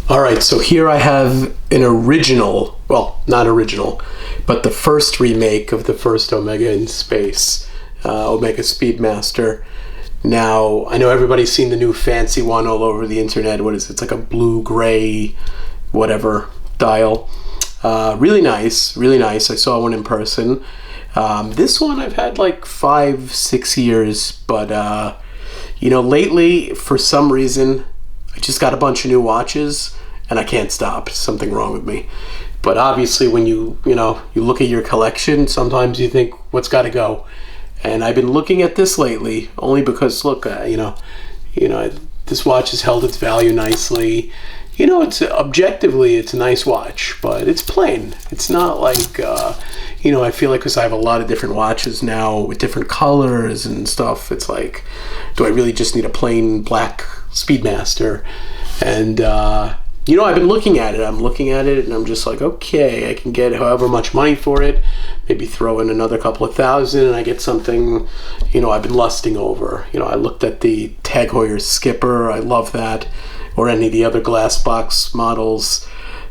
All right, so here I have an original, well, not original, but the first remake of the first Omega in space, Omega Speedmaster. Now, I know everybody's seen the new fancy one all over the internet. What is it? It's like a blue-gray, whatever, dial. Really nice, really nice. I saw one in person. This one I've had like 5-6 years, but, lately, for some reason, I just got a bunch of new watches and I can't stop. Something wrong with me. But obviously when you look at your collection, sometimes you think, what's got to go? And I've been looking at this lately only because, look, this watch has held its value nicely. It's objectively, it's a nice watch, but it's plain. It's not like, I feel like because I have a lot of different watches now with different colors and stuff, it's like, do I really just need a plain black Speedmaster? And, I've been looking at it. I'm looking at it and I'm just like, okay, I can get however much money for it, maybe throw in another couple of thousand and I get something, I've been lusting over. I looked at the Tag Heuer Skipper. I love that. Or any of the other glass box models.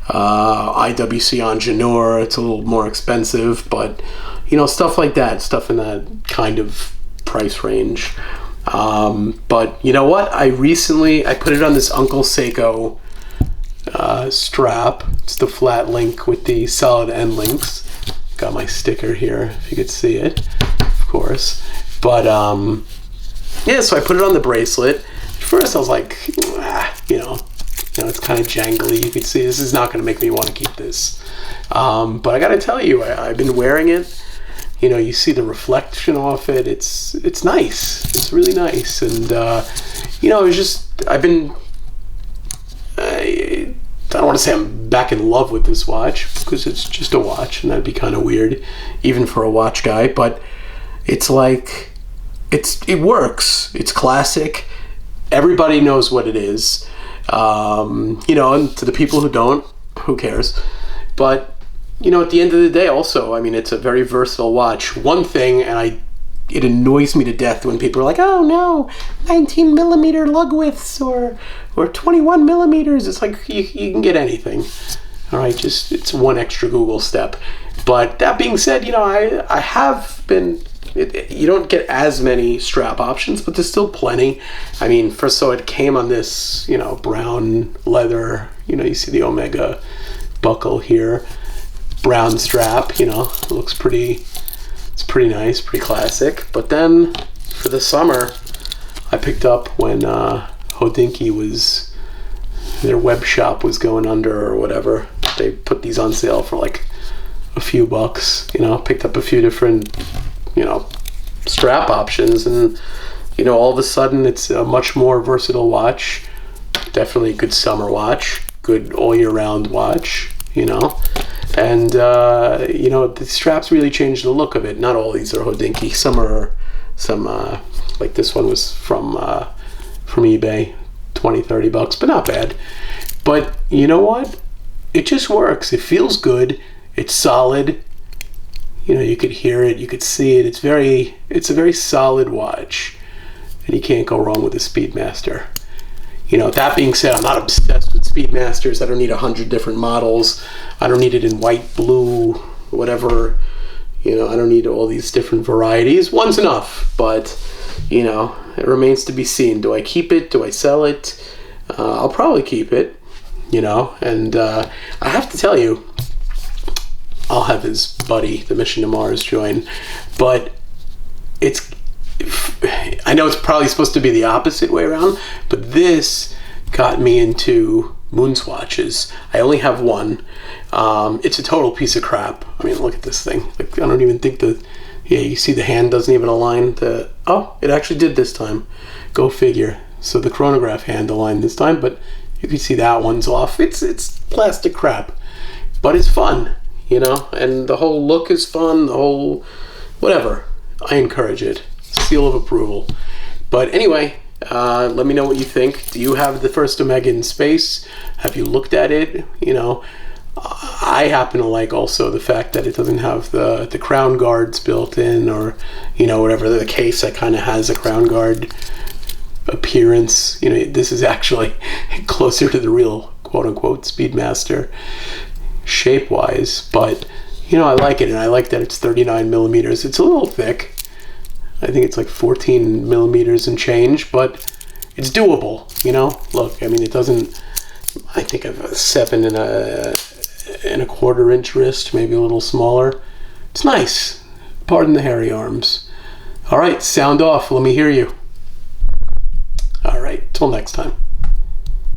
IWC Ingenieur, it's a little more expensive, but, stuff like that, stuff in that kind of price range. But you know what? I put it on this Uncle Seiko strap. It's the flat link with the solid end links. Got my sticker here, if you could see it, of course. But, so I put it on the bracelet. At first I was like, it's kind of jangly. You could see this is not going to make me want to keep this. But I got to tell you, I've been wearing it. You see the reflection off it. It's nice. It's really nice. And, I don't want to say I'm back in love with this watch because it's just a watch and that'd be kind of weird even for a watch guy. But it's like, it works. It's classic. Everybody knows what it is. And to the people who don't, who cares? But, at the end of the day also, it's a very versatile watch. One thing, it annoys me to death when people are like, oh no, 19 millimeter lug widths or 21 millimeters. It's like, you can get anything. All right, just, it's one extra Google step. But that being said, I have been, you don't get as many strap options, but there's still plenty. So it came on this, brown leather, you see the Omega buckle here, brown strap, it looks pretty, it's pretty nice, pretty classic. But then for the summer, I picked up when Hodinkee their web shop was going under or whatever. They put these on sale for like a few bucks, picked up a few different, strap options, and all of a sudden it's a much more versatile watch. Definitely a good summer watch, good all year round watch, and the straps really changed the look of it. Not all these are Hodinkee. Some like this one was from eBay, 20-30 bucks, but not bad. But you know what? It just works. It feels good. It's solid. You could hear it, you could see it. It's a very solid watch, and you can't go wrong with a Speedmaster. That being said, I'm not obsessed with Speedmasters. I don't need 100 different models. I don't need it in white, blue, whatever. I don't need all these different varieties. One's enough, but, it remains to be seen. Do I keep it? Do I sell it? I'll probably keep it, and I have to tell you, I'll have his buddy, the Mission to Mars, join, but I know it's probably supposed to be the opposite way around, but this got me into Moon's watches. I only have one. It's a total piece of crap. Look at this thing. Like, I don't even think you see the hand doesn't even align. It actually did this time. Go figure. So the chronograph hand aligned this time, but you can see that one's off. It's plastic crap, but it's fun, and the whole look is fun, the whole whatever. I encourage it. Seal of approval. But anyway, let me know what you think. Do you have the first Omega in space? Have you looked at it? I happen to like also the fact that it doesn't have the crown guards built in, or whatever the case that kind of has a crown guard appearance. This is actually closer to the real quote-unquote Speedmaster shape-wise, but you know, I like it, and I like that it's 39 millimeters. It's a little thick. I think it's like 14 millimeters and change, but it's doable, you know? Look, I mean, it doesn't, I think of a 7 1/4 inch wrist, maybe a little smaller. It's nice. Pardon the hairy arms. All right, sound off. Let me hear you. All right, till next time.